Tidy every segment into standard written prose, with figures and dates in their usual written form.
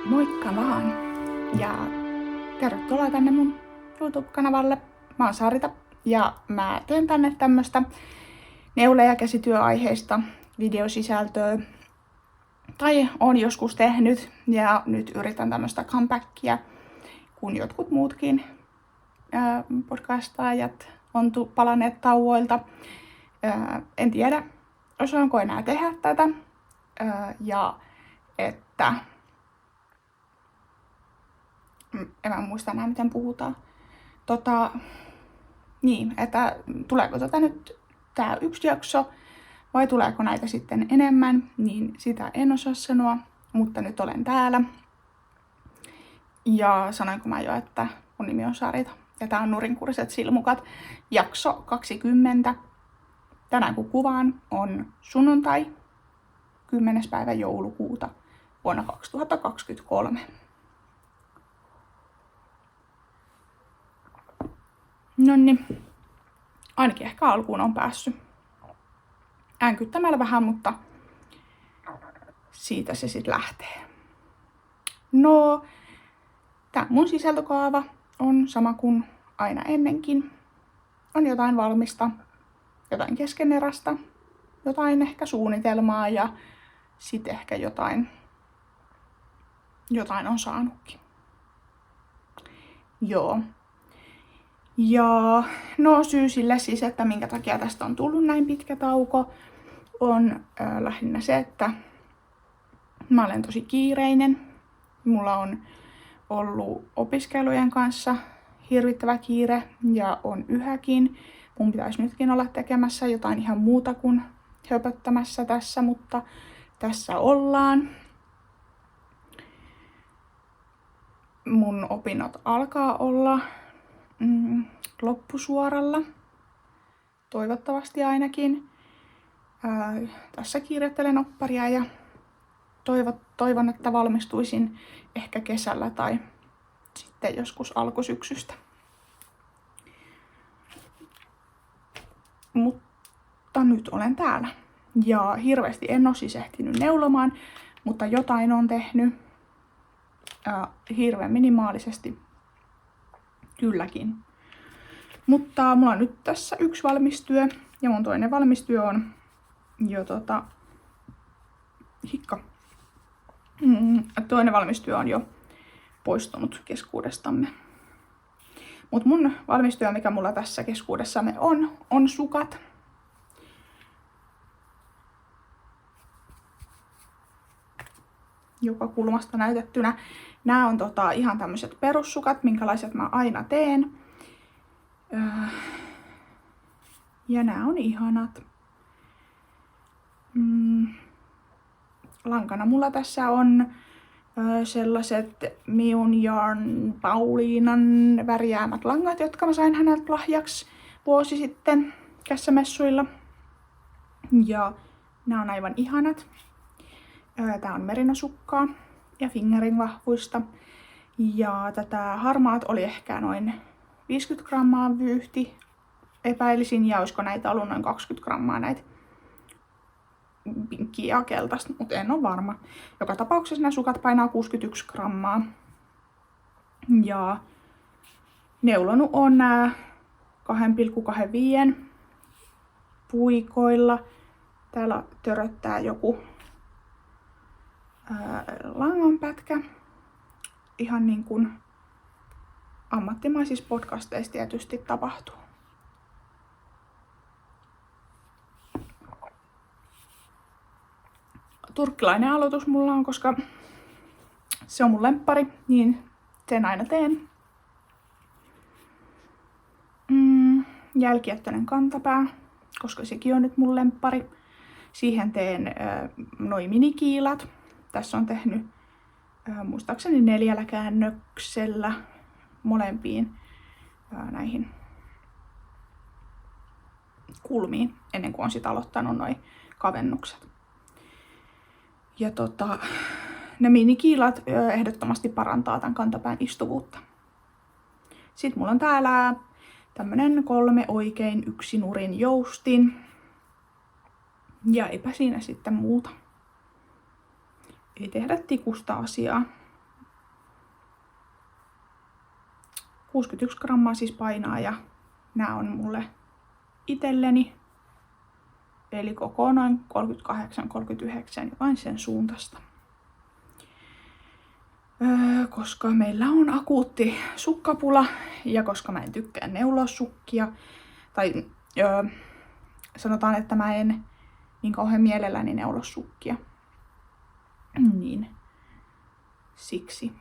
Moikka vaan! Ja tervetuloa tänne mun YouTube-kanavalle. Mä oon Sarita ja mä teen tänne tämmöstä neule- ja käsityöaiheista videosisältöä. Tai oon joskus tehnyt ja nyt yritän tämmöstä comebackia, kun jotkut muutkin podcastaajat on palanneet tauoilta. En tiedä, osaanko enää tehdä tätä. Ja että en mä muista enää, miten puhutaan. Niin, että tuleeko nyt tää yksi jakso vai tuleeko näitä sitten enemmän, niin sitä en osaa sanoa, mutta nyt olen täällä. Ja sanoinko mä jo, että mun nimi on Sarita ja tää on Nurinkuriset silmukat, jakso 20. Tänään kun kuvaan on sunnuntai, 10. päivä joulukuuta vuonna 2023. Nonni, ainakin ehkä alkuun on päässyt änkyttämällä vähän, mutta siitä se sitten lähtee. No, tää mun sisältökaava on sama kuin aina ennenkin. On jotain valmista, jotain keskeneräistä, jotain ehkä suunnitelmaa ja sitten ehkä jotain on saanutkin. Joo. Ja no syy sille siis, että minkä takia tästä on tullut näin pitkä tauko, on lähinnä se, että mä olen tosi kiireinen. Mulla on ollut opiskelujen kanssa hirvittävä kiire ja on yhäkin. Mun pitäisi nytkin olla tekemässä jotain ihan muuta kuin höpöttämässä tässä, mutta tässä ollaan. Mun opinnot alkaa olla loppusuoralla, toivottavasti ainakin. Tässä kiirettelen opparia ja toivon, että valmistuisin ehkä kesällä tai sitten joskus alkusyksystä. Mutta nyt olen täällä ja hirveästi en ole siis ehtinyt neulomaan, mutta jotain on tehnyt hirveän minimaalisesti. Kylläkin. Mutta mulla on nyt tässä yksi valmistyö ja mun toinen valmistyö on jo toinen valmistyö on jo poistunut keskuudestamme. Mut mun valmistyö, mikä mulla tässä keskuudessamme on sukat. Joka kulmasta näytettynä. Nämä on ihan tämmöiset perussukat, minkälaiset mä aina teen. Ja nämä on ihanat. Lankana mulla tässä on sellaiset Miun Yarn Pauliinan värjäämät langat, jotka mä sain häneltä lahjaksi vuosi sitten kässämessuilla. Ja nämä on aivan ihanat. Tää on merinasukkaa ja fingerin vahvuista. Ja tätä harmaat oli ehkä noin 50 grammaa vyyhti. Epäilisin, ja olisiko näitä ollut noin 20 grammaa näitä pinkkiä ja keltaista, mutta en ole varma. Joka tapauksessa nämä sukat painaa 61 grammaa. Ja neulonut on nää 2,25 puikoilla. Täällä töröttää joku langanpätkä. Ihan niin kuin ammattimaisissa podcasteissa tietysti tapahtuu. Turkkilainen aloitus mulla on, koska se on mun lemppari, niin sen aina teen. Jälkijättöinen kantapää, koska sekin on nyt mun lemppari. Siihen teen noi minikiilat. Tässä on tehnyt muistaakseni 4 käännöksellä molempiin näihin kulmiin, ennen kuin on sit aloittanut noi kavennukset. Ja ne minikiilat ehdottomasti parantaa tämän kantapään istuvuutta. Sitten mulla on täällä tämmönen 3 oikein 1 nurin joustin. Ja eipä siinä sitten muuta. Ei tehdä tikusta asiaa. 61 grammaa siis painaa ja nämä on mulle itselleni. Eli koko noin 38-39, jotain sen suuntaista. Koska meillä on akuutti sukkapula ja koska mä en tykkää neuloa sukkia, tai sanotaan, että mä en niin kauhean mielelläni neulo sukkia, niin siksi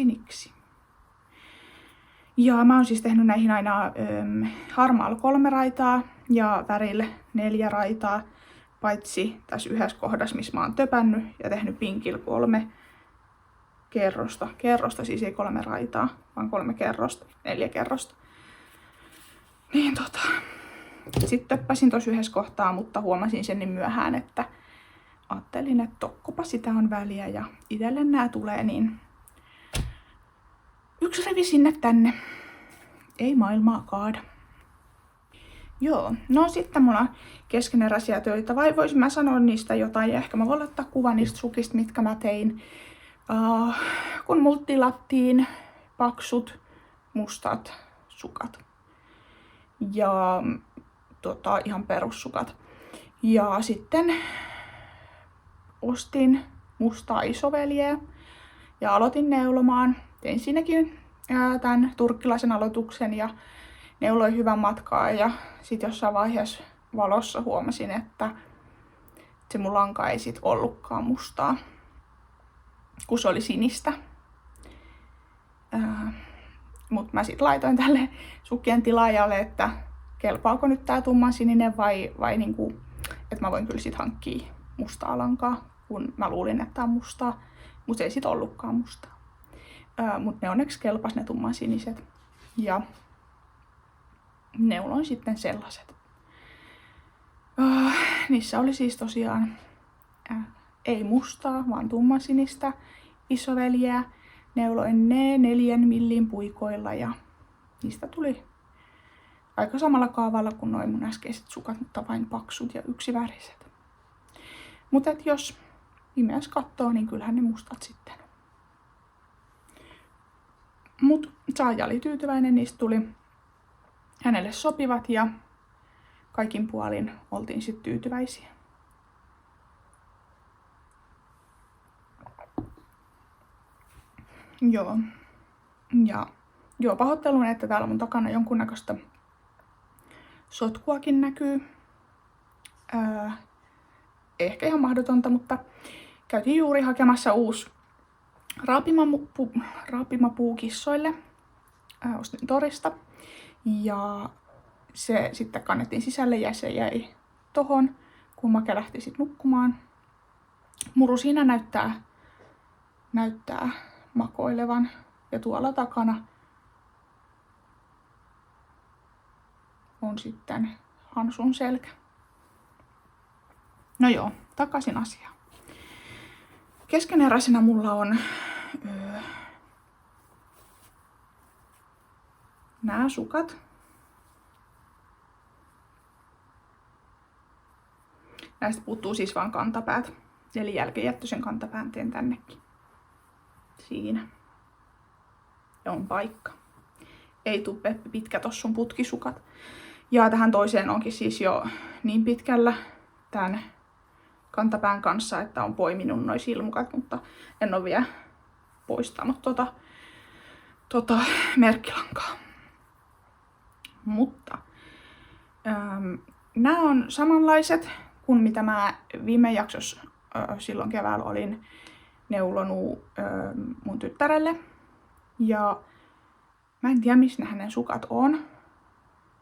niksi. Ja mä oon siis tehnyt näihin aina harmaalla 3 raitaa ja värillä 4 raitaa, paitsi tässä yhdessä kohdassa, missä mä oon töpännyt ja tehnyt pinkillä 3 kerrosta, siis ei 3 raitaa, vaan 3 kerrosta, 4 kerrosta. Niin sitten töppäsin tossa yhdessä kohtaa, mutta huomasin sen niin myöhään, että ajattelin, että tokkopa sitä on väliä ja itselle nää tulee, niin yksi revi sinne tänne. Ei maailmaa kaada. Joo, no sitten mulla on keskeneräisiä töitä, vai voisin mä sanoa niistä jotain, ja ehkä mä voin ottaa kuvan niistä sukista, mitkä mä tein. Kun multa tilattiin paksut, mustat sukat. Ja ihan perussukat. Ja sitten ostin mustaa isoveljeä ja aloitin neulomaan. Tein siinäkin tämän turkkilaisen aloituksen ja neuloin hyvän matkaa ja sitten jossain vaiheessa valossa huomasin, että se mun lanka ei sit ollutkaan mustaa, kun se oli sinistä. Mutta mä sitten laitoin tälle sukkien tilaajalle, että kelpaako nyt tää tumman sininen vai niinku, että mä voin kyllä sit hankkia mustaa lankaa, kun mä luulin, että tää on mustaa, mutta se ei sit ollutkaan mustaa. Mutta ne onneksi kelpas ne tumman siniset ja neuloin sitten sellaiset. Niissä oli siis tosiaan ei mustaa, vaan tummansinistä isoveljeä. Neuloin ne 4 millin puikoilla ja niistä tuli aika samalla kaavalla kuin noin mun äskeiset sukat, mutta vain paksut ja yksiväriset. Mutta jos pimeässä katsoo, niin kyllähän ne mustat sitten on. Mut saaja oli tyytyväinen, niistä tuli hänelle sopivat ja kaikin puolin oltiin sitten tyytyväisiä. Joo, pahoittelun, että täällä mun takana jonkunnäköistä sotkuakin näkyy. Ehkä ihan mahdotonta, mutta käytiin juuri hakemassa uusi raapimapuu kissoille. Ostin torista. Ja se sitten kannettiin sisälle ja se jäi tohon, kun Make lähti sit nukkumaan. Muru siinä näyttää makoilevan. Ja tuolla takana on sitten Hansun selkä. No joo, takaisin asiaan. Keskeneräisenä mulla on nämä sukat. Näistä puuttuu siis vaan kantapäät. Eli jälkeenjättöisen kantapään teen tännekin. Siinä. Ja on paikka. Ei tuu Peppi pitkä, tossa sun putkisukat. Ja tähän toiseen onkin siis jo niin pitkällä tämän kantapään kanssa, että on poiminut noi silmukat, mutta en ole vielä poistanut merkkilankaa. Mutta nämä on samanlaiset kuin mitä mä viime jaksossa silloin keväällä olin neulonut mun tyttärelle. Ja mä en tiedä, missä ne hänen sukat on.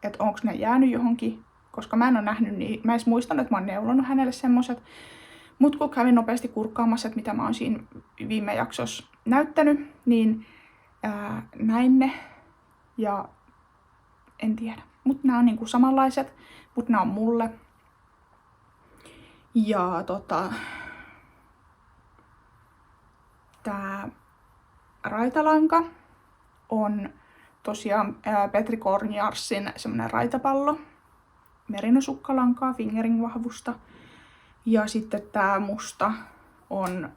Että onko ne jäänyt johonkin, koska mä en ole nähnyt niin. Mä en edes muistanut, että mä oon neulonut hänelle semmoset. Mut kun kävin nopeasti kurkkaamassa, että mitä mä oon siinä viime jaksossa näyttänyt, niin näin ne. Ja en tiedä. Mut nää on niinku samanlaiset, mut nää on mulle. Ja tää raitalanka on tosiaan Petri Kornjarsin semmonen raitapallo. Merinosukkalankaa fingering-vahvusta. Ja sitten tää musta on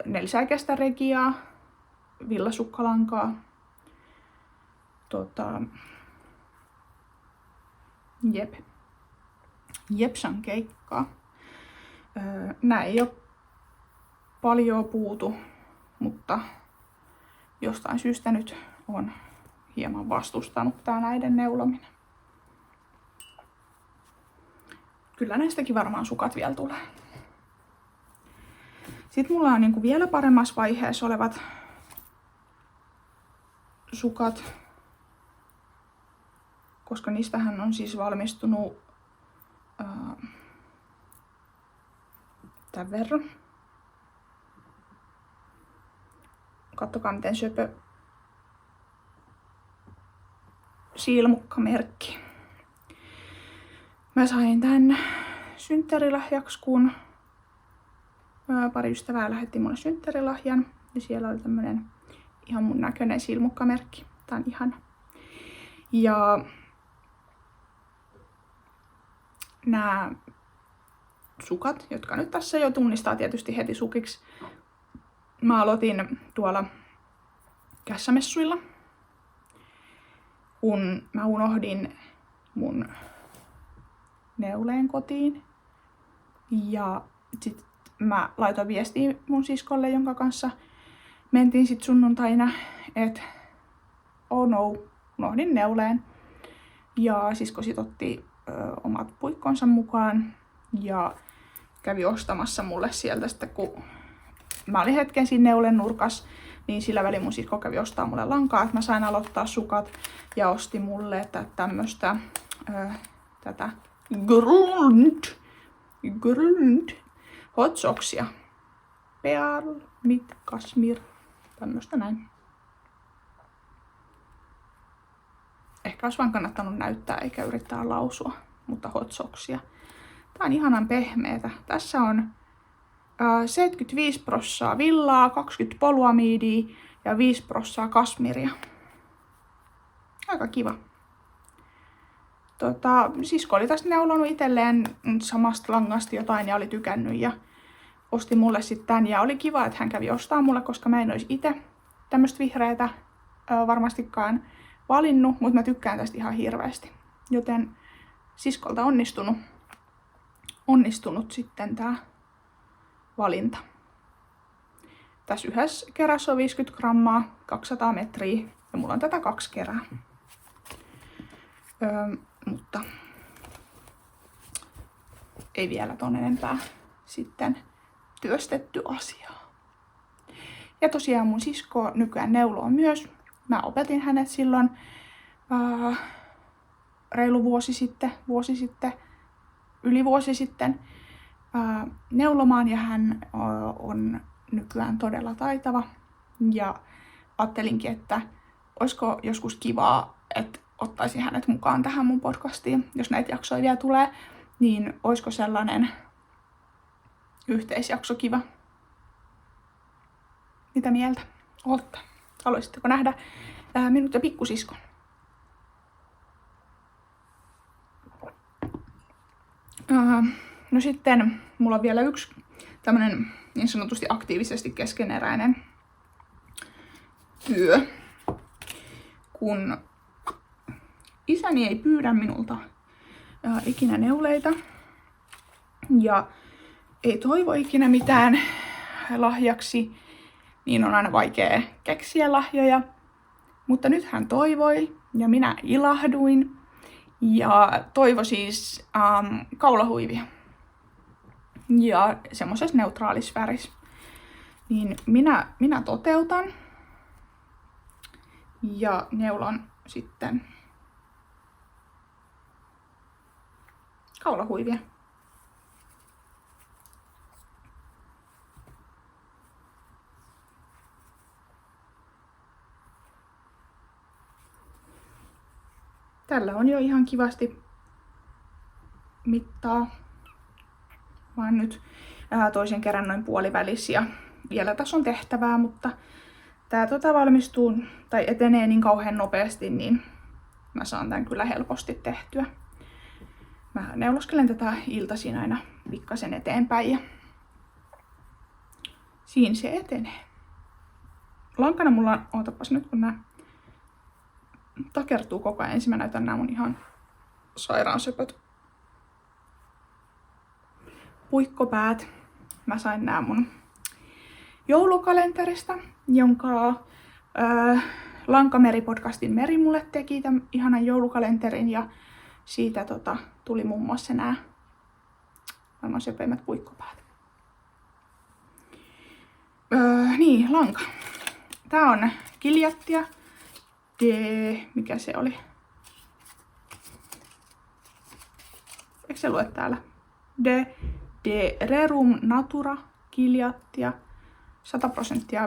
nelisäikeistä regiaa villasukkalankaa. Jepsan keikkaa. Nää ei ole paljon puutu, mutta jostain syystä nyt on hieman vastustanut tää näiden neulominen. Kyllä näistäkin varmaan sukat vielä tulee. Sitten mulla on niinku vielä paremmassa vaiheessa olevat sukat, koska niistähän on siis valmistunut tämän verran. Kattokaa miten söpö siilmukkamerkki. Mä sain tän synttärilahjaksi, kun pari ystävää lähetti mulle synttärilahjan. Ja siellä oli tämmönen ihan mun näköinen silmukkamerkki. Tää on ihana. Ja nämä sukat, jotka nyt tässä jo tunnistaa tietysti heti sukiksi. Mä aloitin tuolla kässämessuilla, kun mä unohdin mun neuleen kotiin. Ja sit mä laitoin viestiä mun siskolle, jonka kanssa mentiin sit sunnuntaina, että oh no, unohdin neuleen. Ja sisko sit otti omat puikkonsa mukaan ja kävi ostamassa mulle sieltä sitten, kun mä olin hetken siinä neulen nurkas, niin sillä välin mun sisko kävi ostaa mulle lankaa, että mä sain aloittaa sukat ja osti mulle tämmöstä tätä Grund hot soksia. Pearl mit Kashmir, tämmöstä näin. Ehkä olisi vaan kannattanut näyttää eikä yrittää lausua, mutta hot soksia. Tää on ihanan pehmeetä. Tässä on 75% villaa, 20 poluamiidia ja 5% kasmiria. Aika kiva. Sisko oli tässä neulonut itselleen samasta langasta jotain ja oli tykännyt ja osti mulle sitten tän. Ja oli kiva, että hän kävi ostaa mulle, koska mä en olisi itse tämmöstä vihreätä varmastikaan valinnut, mutta mä tykkään tästä ihan hirveästi. Joten siskolta onnistunut sitten tää valinta. Tässä yhdessä kerässä on 50 grammaa, 200 metriä ja mulla on tätä 2 kerää. Mutta ei vielä ton enempää sitten työstetty asiaa. Ja tosiaan mun sisko nykyään neuloo myös. Mä opetin hänet silloin reilu vuosi sitten neulomaan ja hän on nykyään todella taitava. Ja ajattelinkin, että olisiko joskus kivaa, että ottaisin hänet mukaan tähän mun podcastiin, jos näitä jaksoja vielä tulee, niin olisiko sellainen yhteisjakso kiva? Mitä mieltä olette? Haluaisitteko nähdä minut ja pikkusiskon? No sitten mulla on vielä yksi tämmönen niin sanotusti aktiivisesti keskeneräinen työ, kun isäni ei pyydä minulta ikinä neuleita ja ei toivo ikinä mitään lahjaksi, niin on aina vaikea keksiä lahjoja. Mutta nyt hän toivoi ja minä ilahduin ja toivoi siis kaulahuivia. Ja semmoisessa neutraalissa värissä. Niin minä toteutan ja neulon sitten kaulahuivia. Tällä on jo ihan kivasti mittaa. Mä oon nyt toisen kerran noin puolivälissä ja vielä tässä on tehtävää, mutta tää valmistuu tai etenee niin kauhean nopeasti, niin mä saan tän kyllä helposti tehtyä. Mä neuloskelen tätä iltaisin aina pikkasen eteenpäin ja siinä se etenee. lankana mulla on, ootapas nyt kun nää takertuu koko ajan. Ensin mä näytän nää mun ihan sairaan söpöt puikkopäät. Mä sain nää mun joulukalenterista, jonka Lankameri-podcastin Meri mulle teki tämän ihanan joulukalenterin ja siitä tuli muun muassa nää maailman söpeimmät puikkopäät. Niin, lanka. Tää on Gileadia mikä se oli? Eikö se lue täällä? De Rerum Natura Gileadia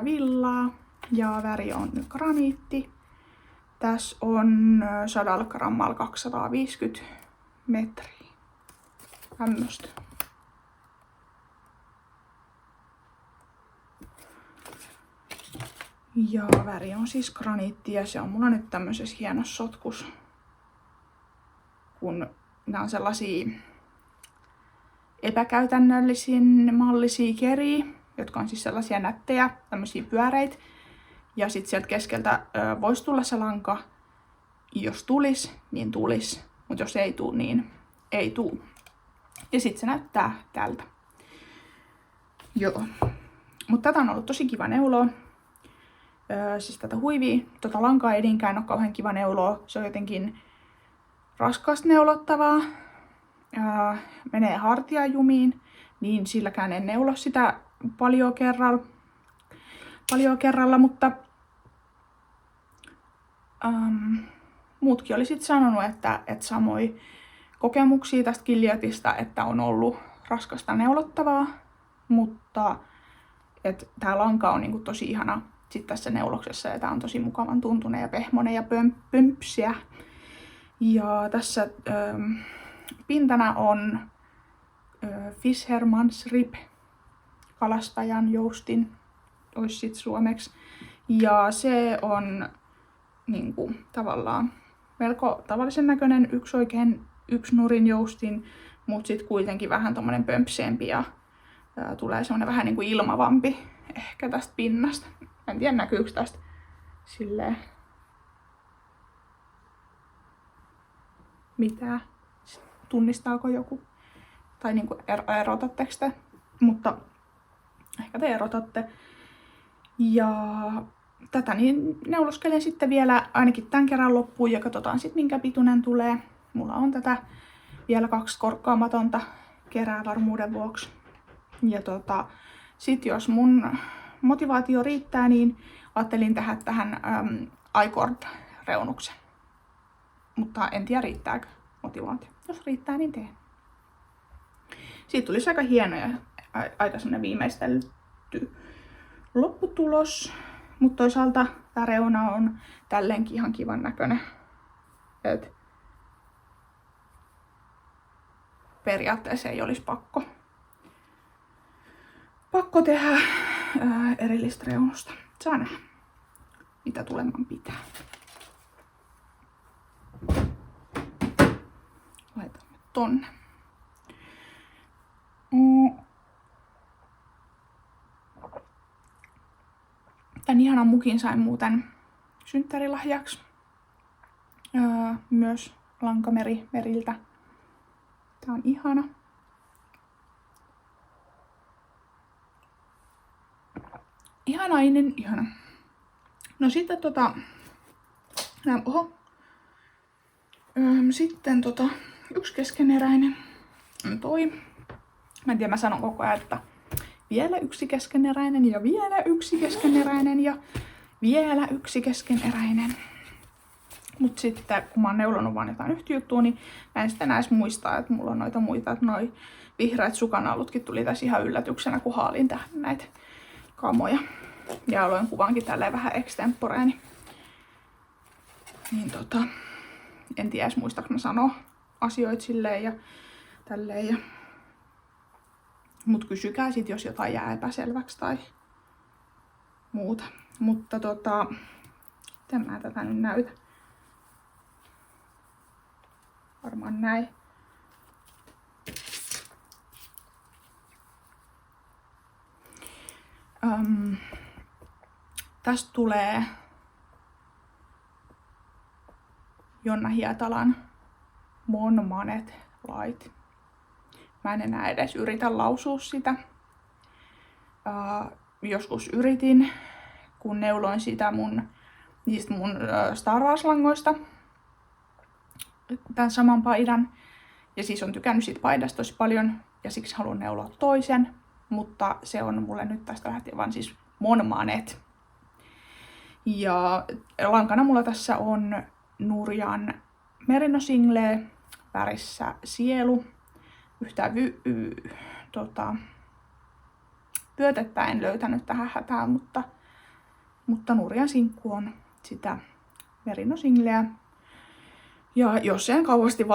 100% villaa ja väri on graniitti. Tässä on 100 grammalla 250 metriä. Tämmöstä. Ja väri on siis graniitti ja se on mulla nyt tämmöisessä hienossa sotkus. Kun nämä on sellaisia epäkäytännöllisiin mallisia keriä, jotka on siis sellaisia nättejä, tämmöisiä pyöreitä. Ja sitten sieltä keskeltä voisi tulla se lanka. Jos tulis, niin tulis. Mutta jos ei tuu, niin ei tuu. Ja sitten se näyttää tältä. Joo. Mutta tätä on ollut tosi kiva neuloa. Siis tätä huivia. Lankaa ei niinkään ole kauhean kiva neuloa. Se on jotenkin raskasta neulottavaa. Menee hartiajumiin. Niin silläkään en neulo sitä paljon kerralla, mutta muutkin oli sitten sanonut, että samoin kokemuksia tästä Gileadista, että on ollut raskasta neulottavaa, mutta että tämä lanka on niinku tosi ihana sit tässä neuloksessa ja tämä on tosi mukavan tuntunen ja pehmonen ja pömpsiä. Ja tässä pintana on Fisherman's Rib, kalastajan joustin, olisi sit suomeksi. Ja se on niinku tavallaan melko tavallisen näköinen, yksi nurin joustin, mutta sitten kuitenkin vähän tommonen pömpseempi ja tulee semmonen vähän niinku ilmavampi ehkä tästä pinnasta. En tiedä näkyykö tästä silleen mitään. Tunnistaako joku? Tai niinku erotatteko te? Mutta ehkä te erotatte. Ja tätä niin neuloskelen sitten vielä ainakin tämän kerran loppuun ja katsotaan sitten minkä pituinen tulee. Mulla on tätä vielä 2 korkkaamatonta kerää varmuuden vuoksi. Ja sit jos mun motivaatio riittää, niin ajattelin tehdä tähän I-cord-reunuksen. Mutta en tiedä riittääkö motivaatio. Jos riittää, niin teen. Siitä tulisi aika hieno ja aika semmonen viimeistelty lopputulos. Mutta toisaalta tää reuna on tälleenkin ihan kivan näköinen. Et periaatteessa ei olisi pakko tehdä erillistä reunusta. Saa nähdä, mitä tuleman pitää. Laitamme tonne. Tän ihanan mukin sain muuten synttärilahjaksi. Myös Lankameriltä. Tää on ihana. Ihana. No sitten sitten yksi keskeneräinen on toi. Mä en tiedä, mä sanon koko ajan, että vielä yksi keskeneräinen ja vielä yksi keskeneräinen ja vielä yksi keskeneräinen. Mut sitten kun mä oon neulonut vaan jotain yhtä juttua, niin mä en sitten edes muistaa, että mulla on noita muita. Että noi vihreät sukanallutkin tuli tässä ihan yllätyksenä, kun haalin tähän näitä kamoja. Ja aloin kuvaankin tälleen vähän extemporeeni. Niin en tiedä edes muistaako mä sanoa asioita silleen ja tälleen. Ja mut kysykää sit, jos jotain jää epäselväksi tai muuta. Mutta miten mä tätä nyt näytä? Varmaan näin. Tästä tulee Jonna Hietalan Mon Manet Light. Mä en enää edes yritä lausua sitä. Joskus yritin, kun neuloin sitä niistä mun Star Wars-langoista. Tän saman paidan. Ja siis on tykännyt siitä paidasta tosi paljon. Ja siksi haluan neuloa toisen. Mutta se on mulle nyt tästä lähtien vaan siis Mon Manet. Ja lankana mulla tässä on Nurjan Merino Single värissä Sielu. Yhtään pyötettä en löytänyt tähän hätään, mutta Nurjan sinkku on sitä Merino Singleä. Ja jos en kauheasti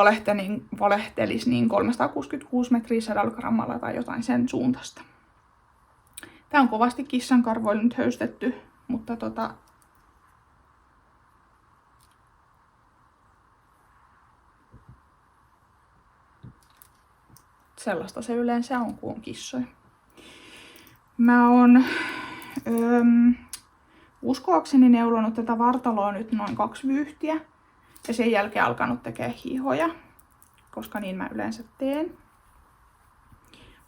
valehtelisi, niin 366 metriä 100 grammalla tai jotain sen suuntaista. Tää on kovasti kissankarvoilla nyt höystetty, mutta sellaista se yleensä on, kun on kissoja. Mä oon uskoakseni neulonut tätä vartaloa nyt noin 2 vyyhtiä. Ja sen jälkeen alkanut tekemään hihoja, koska niin mä yleensä teen.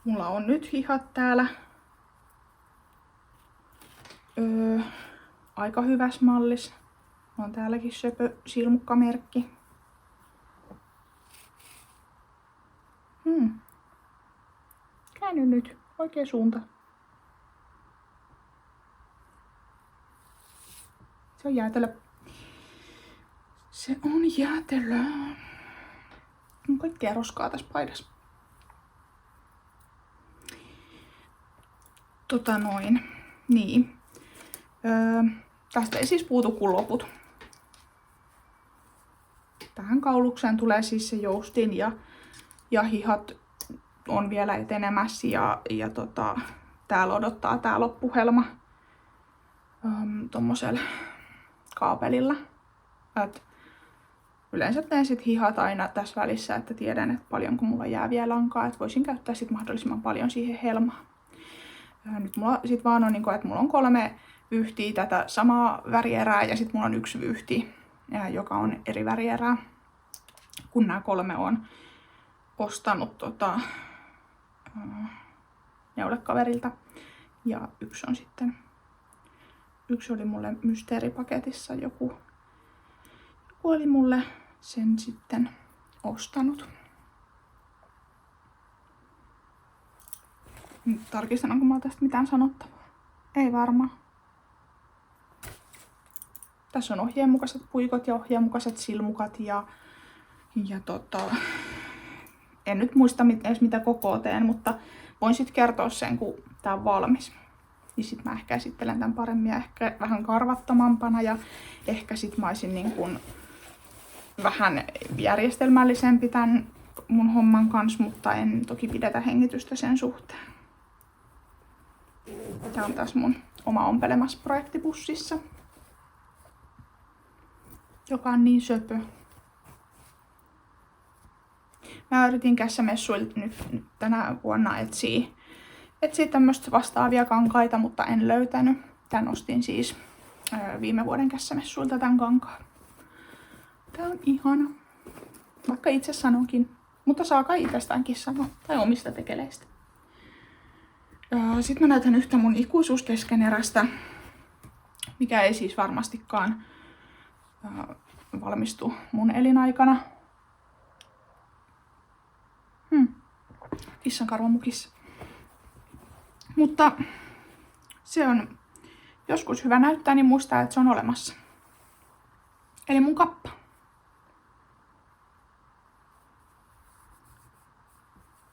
Mulla on nyt hihat täällä aika hyvässä mallis. On täälläkin söpö silmukkamerkki. Käänny nyt oikea suunta. Se on jäätelö. Se on jäätelö. On kaikkea roskaa tässä paidassa. Niin. Tästä ei siis puutu kuin loput. Tähän kaulukseen tulee siis se joustin ja hihat on vielä etenemässä ja täällä odottaa tää loppuhelma tommosella kaapelilla. Yleensä teen sit hihat aina tässä välissä, että tiedän, että paljonko mulla jää vielä lankaa, että voisin käyttää sit mahdollisimman paljon siihen helmaan. Nyt mulla sit vaan on, että mulla on 3 vyyhtiä tätä samaa värierää ja sit mulla on 1 vyyhti, joka on eri värierää. Kun nämä 3 on ostanut neulekaverilta ja 1 on sitten, 1 oli mulle mysteeripaketissa, joku oli mulle sen sitten ostanut. Nyt tarkistan, onko mulla tästä mitään sanottavaa. Ei varmaan. Tässä on ohjeenmukaiset puikot ja ohjeenmukaiset silmukat ja en nyt muista edes mitä kokoa teen, mutta voin sitten kertoa sen, kun tää on valmis. Niin sit mä ehkä esittelen tän paremmin ja ehkä vähän karvattomampana ja ehkä sit mä olisin niin kun vähän järjestelmällisempi tän mun homman kanssa, mutta en toki pidetä hengitystä sen suhteen. Tää on taas mun oma ompelemas projektipussissa, joka on niin söpö. Mä yritin kässämessuilta nyt tänä vuonna etsiä tämmöistä vastaavia kankaita, mutta en löytänyt. Tän ostin siis viime vuoden kässämessuilta tän kankaan. Tää on ihana. Vaikka itse sanonkin. Mutta saa kai itsestäänkin sanoa. Tai omista tekeleistä. Sitten mä näytän yhtä mun ikuisuuskeskenerästä. Mikä ei siis varmastikaan valmistu mun elinaikana. Kissankarvamukissa. Mutta se on joskus hyvä näyttää, niin muistaa, että se on olemassa. Eli mun kappa.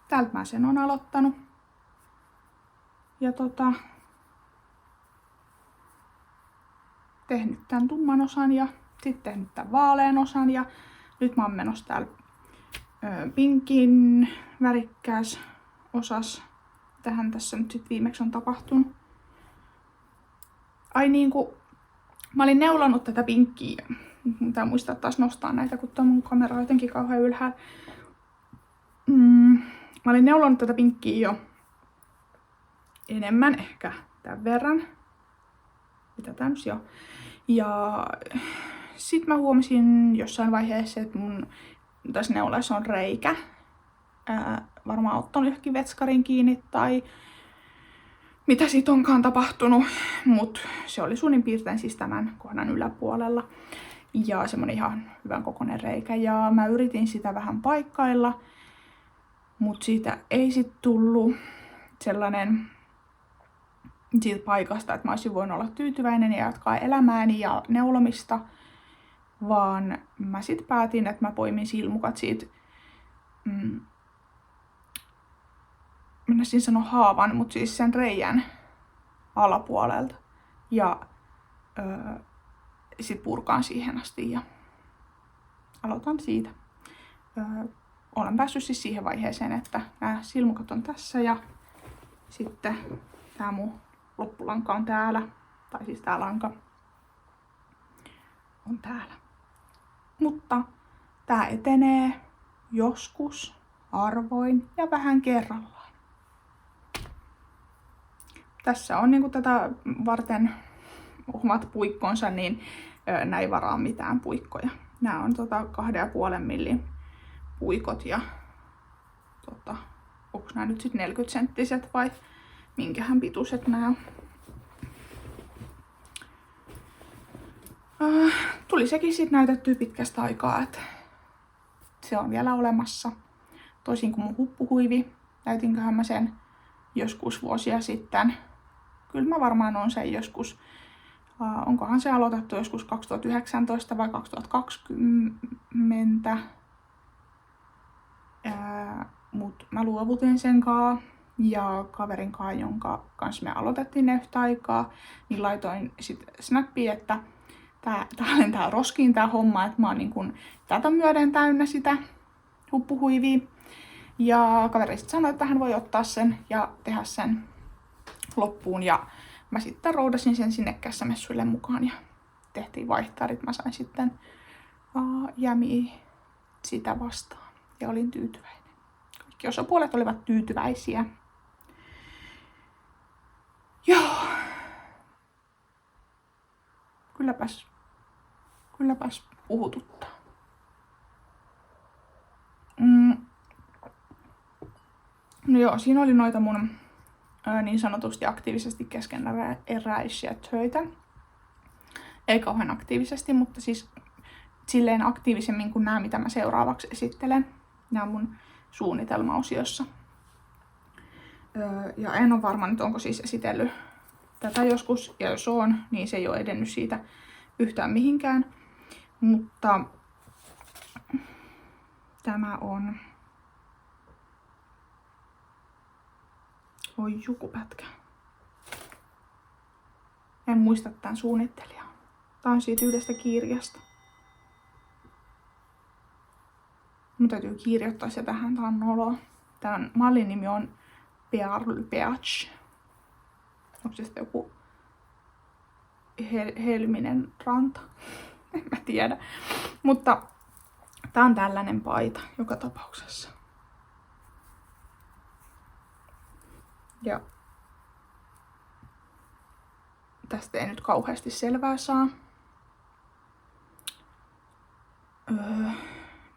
Täältä mä sen on aloittanut. Ja tehnyt tän tumman osan ja sitten tehnyt tän vaalean osan. Ja nyt mä oon menossa täällä pinkin värikkääs osas. Tähän tässä nyt sit viimeksi on tapahtunut. Ai niinku, mä olin neulonut tätä pinkkiä. Pitää muistaa taas nostaa näitä, kun tuo mun kamera on jotenkin kauhean ylhäällä. Mä olin neulonut tätä pinkkiä jo enemmän, ehkä tämän verran. mitä tää nyt jo. Ja sit mä huomasin jossain vaiheessa, että mun tässä neulassa on reikä. Varmaan ottanut johonkin vetskarin kiinni tai mitä siitä onkaan tapahtunut, mut se oli suunnin piirtein siis tämän kohdan yläpuolella. Ja semmonen ihan hyvän kokoinen reikä. Ja mä yritin sitä vähän paikkailla, mut siitä ei sit tullut sellainen siitä paikasta, että mä olisin voinut olla tyytyväinen ja jatkaa elämääni ja neulomista, vaan mä sit päätin, että mä poimin silmukat siitä, minä sanoa haavan, mutta siis sen reijän alapuolelta ja sit purkaan siihen asti ja aloitan siitä. Olen päässyt siis siihen vaiheeseen, että nämä silmukat on tässä ja sitten tää mun loppulanka on täällä, tai siis tää lanka on täällä. Mutta tää etenee joskus, harvoin ja vähän kerrallaan. Tässä on niinku tätä varten omat puikkonsa, niin näin ei varaa mitään puikkoja. Nämä on 2,5 millin puikot ja onko nämä nyt sitten 40 senttiset vai minkähän pituiset nämä on. Tuli sekin sitten näytettyä pitkästä aikaa, että se on vielä olemassa. Toisin kuin mun huppuhuivi, näytinköhän mä sen joskus vuosia sitten. Kyllä mä varmaan on sen joskus. Onkohan se aloitettu joskus 2019 vai 2020. Mut mä luovutin sen kaa ja kaverin kaa, jonka kanssa me aloitettiin ne yhtä aikaa, niin laitoin sit snappiin, että tää roskiin tää homma, että mä oon niin kun tätä myöden täynnä sitä huppuhuivia. Ja kaveri sit sanoi, että hän voi ottaa sen ja tehdä sen loppuun. Ja mä sitten roudasin sen sinne kässämessuille mukaan ja tehtiin vaihtarit. Mä sain sitten jämiä sitä vastaan ja olin tyytyväinen. Kaikki osapuolet olivat tyytyväisiä. Joo. Kylläpäs puhututtaa. No joo, siinä oli noita mun niin sanotusti aktiivisesti keskeneräisiä töitä. Ei kauhean aktiivisesti, mutta siis silleen aktiivisemmin kuin nämä, mitä mä seuraavaksi esittelen. Nämä on mun suunnitelmaosiossa. Ja en ole varma nyt, onko siis esitellyt tätä joskus, ja jos on, niin se ei ole edennyt siitä yhtään mihinkään. Mutta tämä on jukupätkä. En muista tämän suunnittelijaa. Tää on siitä yhdestä kirjasta. Mun täytyy kirjoittaa se tähän, tää on noloa. Tämän mallin nimi on Perle Beach. Onko se sitten joku helminen ranta? En mä tiedä. Mutta tää on tällainen paita joka tapauksessa. Ja tästä ei nyt kauheasti selvää saa.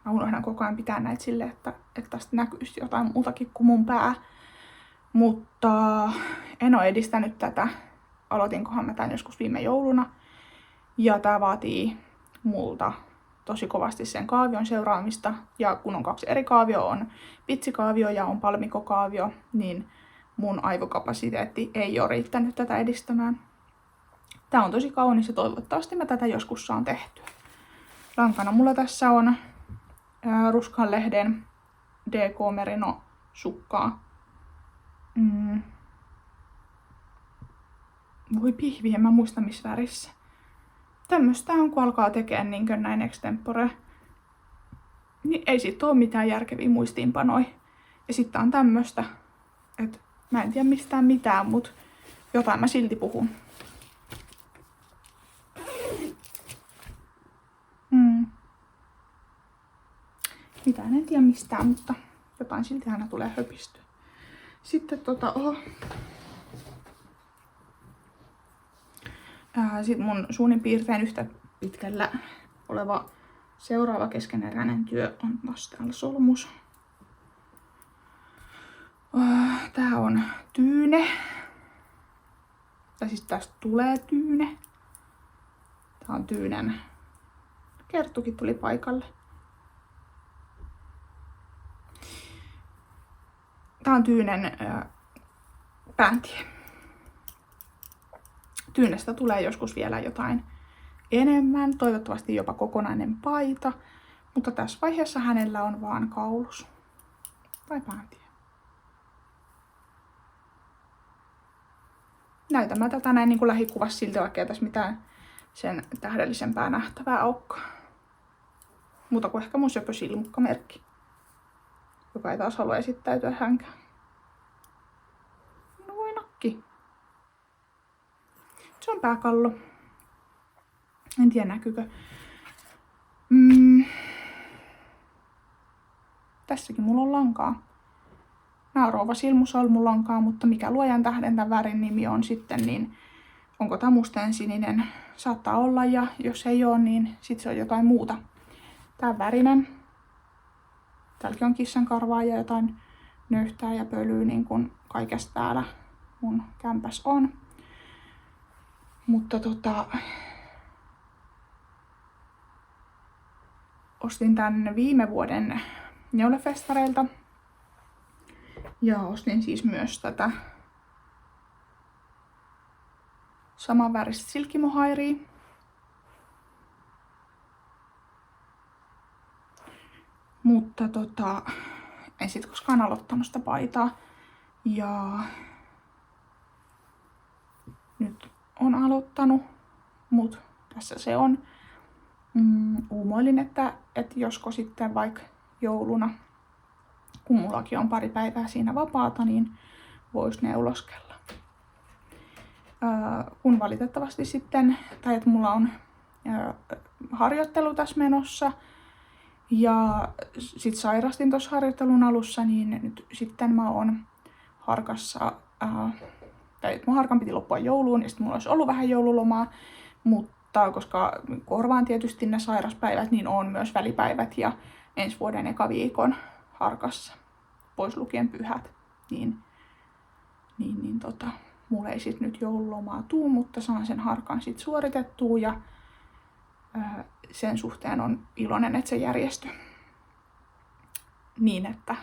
Mä unohdan koko ajan pitää näitä silleen, että tästä näkyisi jotain muutakin kuin mun pää. Mutta en ole edistänyt tätä. Aloitinkohan mä tän joskus viime jouluna. Ja tää vaatii multa tosi kovasti sen kaavion seuraamista. Ja kun on 2 eri kaavio, on pitsikaavio ja on palmikokaavio, niin mun aivokapasiteetti ei ole riittänyt tätä edistämään. Tää on tosi kaunis ja toivottavasti mä tätä joskus saan tehtyä. Lankana mulla tässä on Ruskanlehden DK Merino sukkaa. Voi pihvi, en mä muista missä värissä. Tämmöstä on, kun alkaa tekemään niin näin extempore. Niin ei siitä ole mitään järkeviä muistiinpanoja. Ja sitten on tämmöstä, että mä en tiedä mistään mitään, mut jotain mä silti puhun. Mitään en tiedä mistään, mutta jotain silti aina tulee höpistyä. Sitten Sitten mun suunnin piirtein yhtä pitkällä oleva seuraava keskeneräinen työ on taas täällä solmus. Tää on tyyne. Tai siis tästä tulee tyyne. Tää on Tyynen. Kerttukin tuli paikalle. Tää on Tyynen pääntie. Tyynestä tulee joskus vielä jotain enemmän, toivottavasti jopa kokonainen paita, mutta tässä vaiheessa hänellä on vaan kaulus tai pääntie. Näytän mä tätä näin niin kuin lähikuvassa siltä, vaikka ei tässä mitään sen tähdellisempää nähtävää olekaan. Muuta kuin ehkä mun söpösilmukkamerkki, joka ei taas halua esittäytyä hänkään. No voi nakki. Se on pääkallo. En tiedä näkyykö. Tässäkin mulla on lankaa. Nää on rouva silmusolmulankaa, mutta mikä luojan tähden tämän värin nimi on sitten, niin onko tämä mustansininen? Saattaa olla, ja jos ei ole, niin sitten se on jotain muuta. Tää värinen. Täälläkin on kissankarvaa ja jotain nöhtää ja pölyä, niin kuin kaikesta täällä mun kämpäs on. Mutta ostin tän viime vuoden neulefestareilta. Ja ostin siis myös tätä samanväristä silkkimohairia. Mutta en sit koskaan aloittanut sitä paitaa. Ja nyt on aloittanut, mut tässä se on. Uumoilin, että josko sitten vaikka jouluna, kun mullakin on pari päivää siinä vapaata, niin vois neuloskella. Kun valitettavasti sitten, tai että mulla on harjoittelu tässä menossa, ja sit sairastin tuossa harjoittelun alussa, niin nyt sitten mä oon harkassa, tai mun harkan piti loppua jouluun, ja sitten mulla olisi ollut vähän joululomaa, mutta koska korvaan tietysti ne sairaspäivät, niin on myös välipäivät ja ensi vuoden eka viikon harkassa, pois lukien pyhät, niin mulla ei sit nyt joululomaa tuu, mutta saan sen harkan sit suoritettua ja sen suhteen on iloinen, että se järjestyi niin, että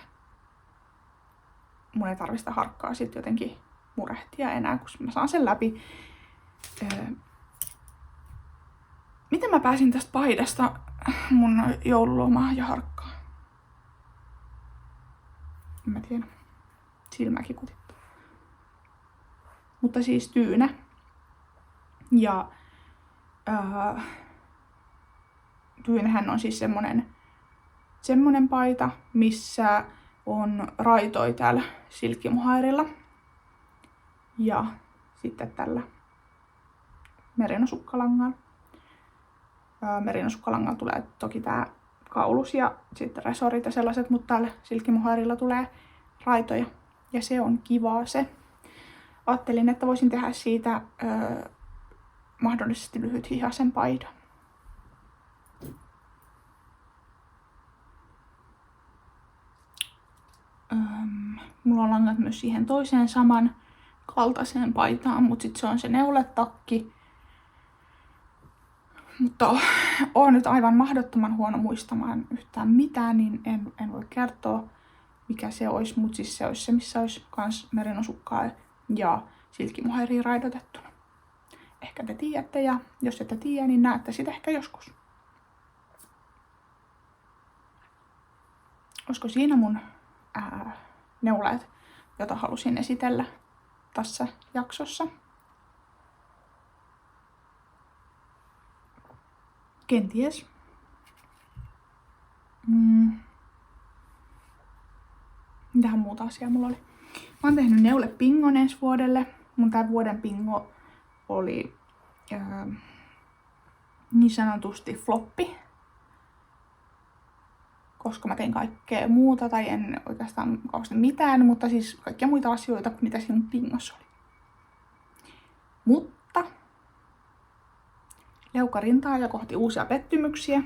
mun ei tarvista harkkaa sit jotenkin murehtia enää, kun mä saan sen läpi. Miten mä pääsin tästä paidasta mun joululomaa ja harkkaa? En mä tiedä. Silmäkin kutittaa. Mutta siis Tyyne. Ja Tyynehän on siis semmonen paita, missä on raitoi täällä silkkimohairilla. Ja sitten tällä merinosukkalangalla. Merinosukkalangalla tulee toki tää kaulus ja sitten resorit ja sellaiset, mutta täällä silkkimohairilla tulee raitoja. Ja se on kivaa se. Ajattelin, että voisin tehdä siitä mahdollisesti lyhythihaisen paidan. Mulla on langat myös siihen toiseen saman kaltaiseen paitaan, mutta sitten se on se neuletakki. Mutta oon nyt aivan mahdottoman huono muistamaan yhtään mitään, niin en voi kertoa mikä se olisi, mutta siis se olisi se, missä olisi kans merinosukkaa ja silkkimohairia raidotettuna. Ehkä te tiedätte, ja jos ette tiedä, niin näette sitä ehkä joskus. Olisiko siinä mun neuleet, jota halusin esitellä tässä jaksossa? Kenties. Mitähän muuta asiaa mulla oli? Mä oon tehnyt neulepingon ensi vuodelle. Mun tän vuoden pingo oli niin sanotusti floppi. Koska mä tein kaikkea muuta, tai en oikeastaan kauheasti mitään, mutta siis kaikkia muita asioita, mitä siinä pingossa oli. Mutta leukarintaa ja kohti uusia pettymyksiä.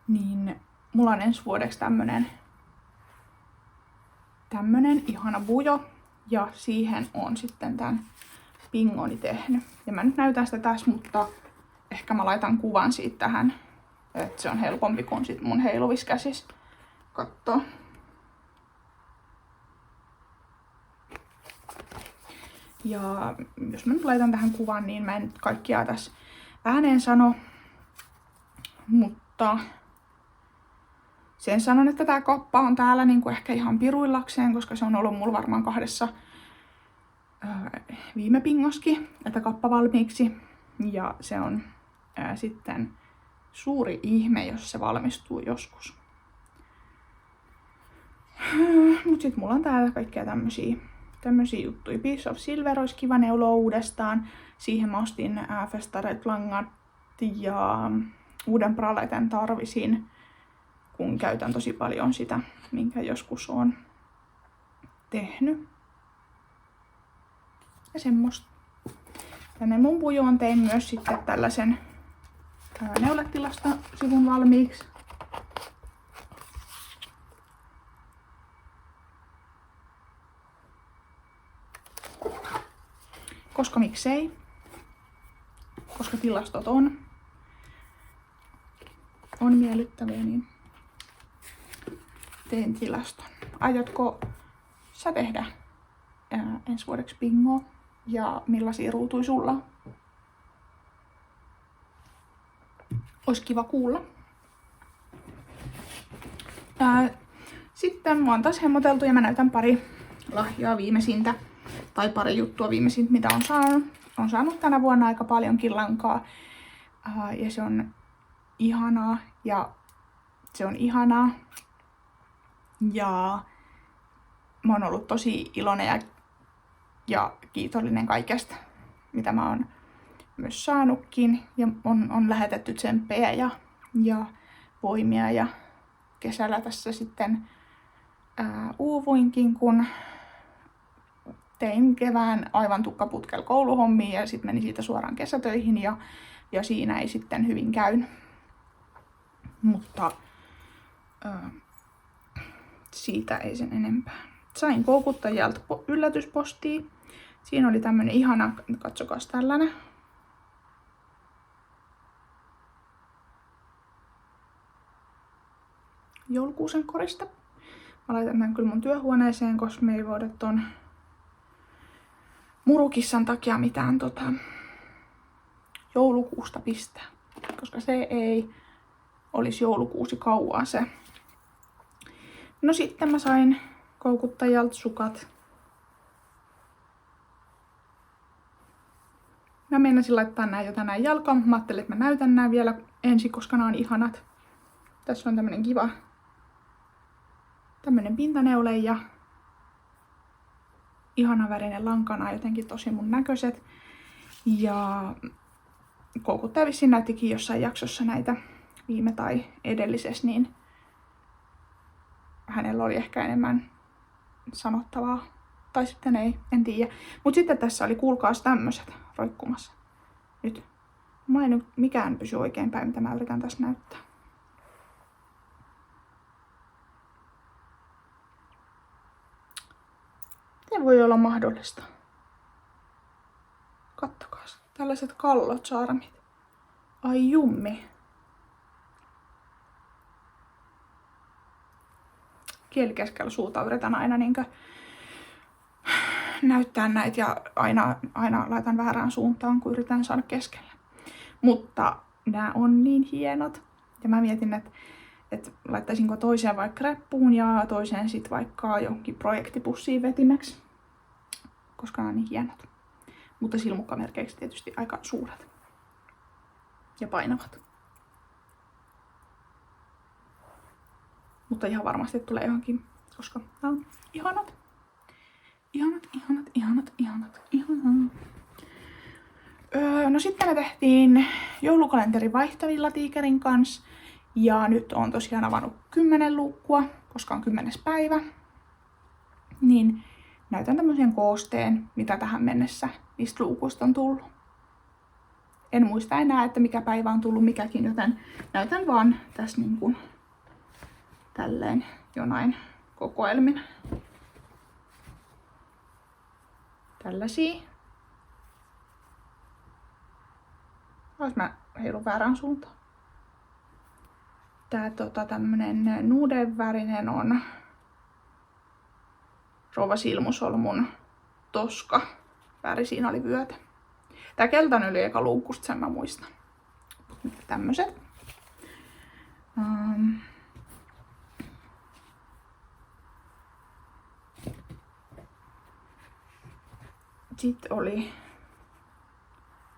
Niin mulla on ensi vuodeksi tämmönen ihana bujo. Ja siihen on sitten tän pingoni tehnyt. Ja mä nyt näytän sitä tässä, mutta ehkä mä laitan kuvan siitä tähän. Että se on helpompi kuin sit mun heiluvis käsis kattoo. Ja jos mä nyt laitan tähän kuvan, niin mä en nyt kaikkia tässä ääneen sano. Mutta sen sanon, että tää kappa on täällä niinku ehkä ihan piruillakseen, koska se on ollut mulla varmaan 2 viime pingoskin, että kappa valmiiksi. Ja se on sitten suuri ihme, jos se valmistuu joskus. Mut sit mulla on täällä kaikkea tämmösiä juttuja. Piece of Silver olisi kiva neuloa uudestaan. Siihen mä ostin festaret-langat ja uuden braleten tarvisin, kun käytän tosi paljon sitä, minkä joskus on tehnyt. Ja semmoista. Tänne mun bujoon tein myös sitten tällaisen neuletilasta sivun valmiiksi. Koska miksei? Koska tilastot on miellyttäviä, niin teen tilaston. Aiotko sä tehdä ensi vuodeksi bingoa? Ja millaisia ruutuja sulla? Olisi kiva kuulla. Sitten mä oon taas hemmoteltu ja mä näytän pari lahjaa viimeisintä. Tai pari juttua viimeisintä, mitä on saanut. On saanut tänä vuonna aika paljonkin lankaa. Ja se on ihanaa. Ja mä oon ollut tosi iloinen ja kiitollinen kaikesta, mitä mä oon myös saanutkin. Ja on lähetetty tsemppejä ja voimia. Ja kesällä tässä sitten uuvuinkin, kun tein kevään aivan tukkaputkella kouluhommia ja sitten meni siitä suoraan kesätöihin ja siinä ei sitten hyvin käynyt. Mutta siitä ei sen enempää. Sain koukuttajalta yllätyspostia. Siinä oli tämmönen ihana, katsokaas tällainen. Joulukuusen korista. Mä laitan tämän kyllä mun työhuoneeseen, koska me ei voida ton murukissan takia mitään joulukuusta pistää. Koska se ei olisi joulukuusi kauan se. No sitten mä sain koukuttajalta sukat. Mä meinasin laittaa nää jo tänään jalkaan, mutta mä ajattelin, että mä näytän nää vielä ensin, koska nää on ihanat. Tässä on tämmönen kiva pintaneule ja ihana värinen lanka, nää jotenkin tosi mun näköiset. Ja koukuttaja vissiin näyttikin jossain jaksossa näitä viime tai edellisessä, niin hänellä oli ehkä enemmän sanottavaa. Tai sitten ei, en tiedä. Mut sitten tässä oli, kuulkaas, tämmöset roikkumassa. Nyt. Mulla ei nyt mikään pysy oikein päin, mitä mä yritän tässä näyttää. Miten voi olla mahdollista? Kattokaas. Tällaiset kallot saarmit. Ai jummi. Kieli keskellä suuta yritän aina niinkö näyttää näitä ja aina laitan väärään suuntaan, kun yritän saada keskelle. Mutta nämä on niin hienot. Ja mä mietin, että laittaisinko toiseen vaikka reppuun ja toiseen sit vaikka johonkin projektipussiin vetimeksi. Koska nämä on niin hienot. Mutta silmukkamerkeiksi tietysti aika suuret. Ja painavat. Mutta ihan varmasti tulee johonkin, koska nämä on ihanat. Ihanat. No sitten me tehtiin joulukalenteri vaihtavilla tiikerin kanssa. Ja nyt on tosiaan avannut 10 luukkua, koska on 10. päivä. Niin näytän tämmöisen koosteen, mitä tähän mennessä niistä luukuista on tullut. En muista enää, että mikä päivä on tullut mikäkin, joten näytän vaan tässä niin kuin tälleen jonain kokoelmin. Tällaisia. Ois mä heilun väärään suuntaan. Tää tämmönen nuudevärinen on Rouva Silmusolmun Toska väri, siinä oli vyötä. Tää keltainen oli eka luukusta, sen mä muistan. Tämmöset. Sitten oli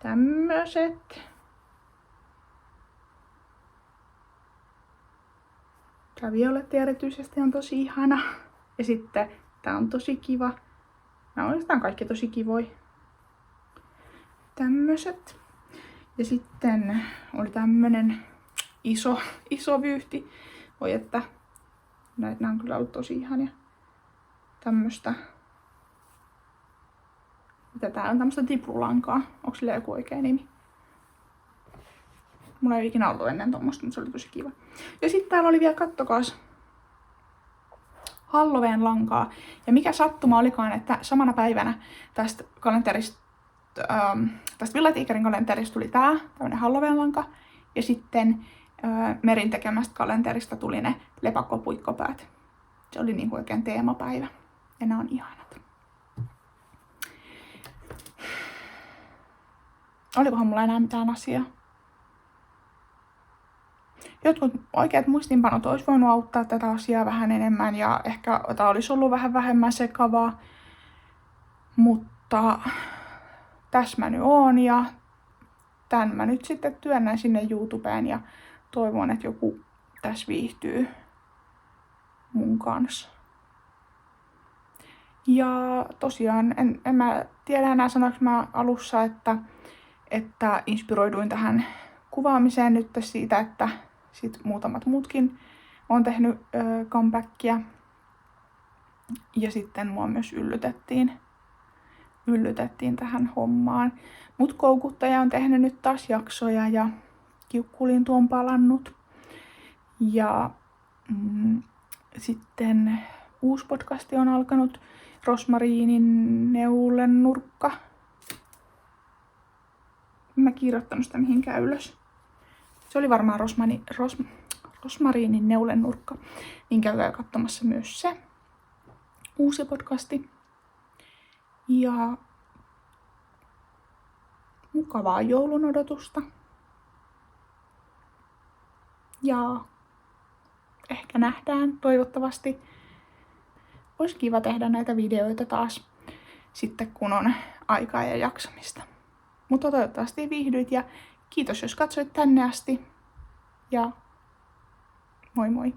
tämmöset. Tää violetti erityisesti on tosi ihana. Ja sitten tää on tosi kiva. Nämä on oikeastaan kaikki tosi kivoja. Tämmöset. Ja sitten oli tämmönen iso vyyhti. Voi että nämä on kyllä ollut tosi ihania. Tämmöstä. Mitä tää on? Tämmöstä tiprulankaa. Onko sillä joku oikea nimi? Mulla ei ikinä ollut ennen tommosta, mutta se oli tosi kiva. Ja sitten täällä oli vielä, kattokaas, Halloween lankaa. Ja mikä sattuma olikaan, että samana päivänä tästä kalenterista, tästä Villa Tigerin kalenterista tuli tää, tämmönen Halloween lanka. Ja sitten Merin tekemästä kalenterista tuli ne lepakkopuikkopäät. Se oli niinku oikein teemapäivä. Ja nämä on ihanat. Olikohan mulla enää mitään asiaa? Jotkut oikeat muistinpanot olisi voinut auttaa tätä asiaa vähän enemmän ja ehkä tämä olisi ollut vähän vähemmän sekavaa. Mutta tässä mä nyt oon ja tän mä nyt sitten työnnän sinne YouTubeen ja toivon, että joku tässä viihtyy mun kanssa. Ja tosiaan en mä tiedä enää sanoinko mä alussa, että inspiroiduin tähän kuvaamiseen nyt siitä, että sit muutamat muutkin on tehnyt comebackia. Ja sitten mua myös yllytettiin tähän hommaan. Mut Koukuttaja on tehnyt nyt taas jaksoja ja Kiukkulintu on palannut. Ja sitten uusi podcasti on alkanut. Rosmariinin Neulennurkka. Mä kirjoittanut sitä mihinkään ylös. Se oli varmaan Rosmariinin Neulennurkka. Niin käykää katsomassa myös se uusi podcasti. Ja mukavaa joulun odotusta. Ja ehkä nähdään toivottavasti. Olisi kiva tehdä näitä videoita taas sitten kun on aikaa ja jaksamista. Mutta toivottavasti viihdyit ja kiitos jos katsoit tänne asti. Ja moi moi!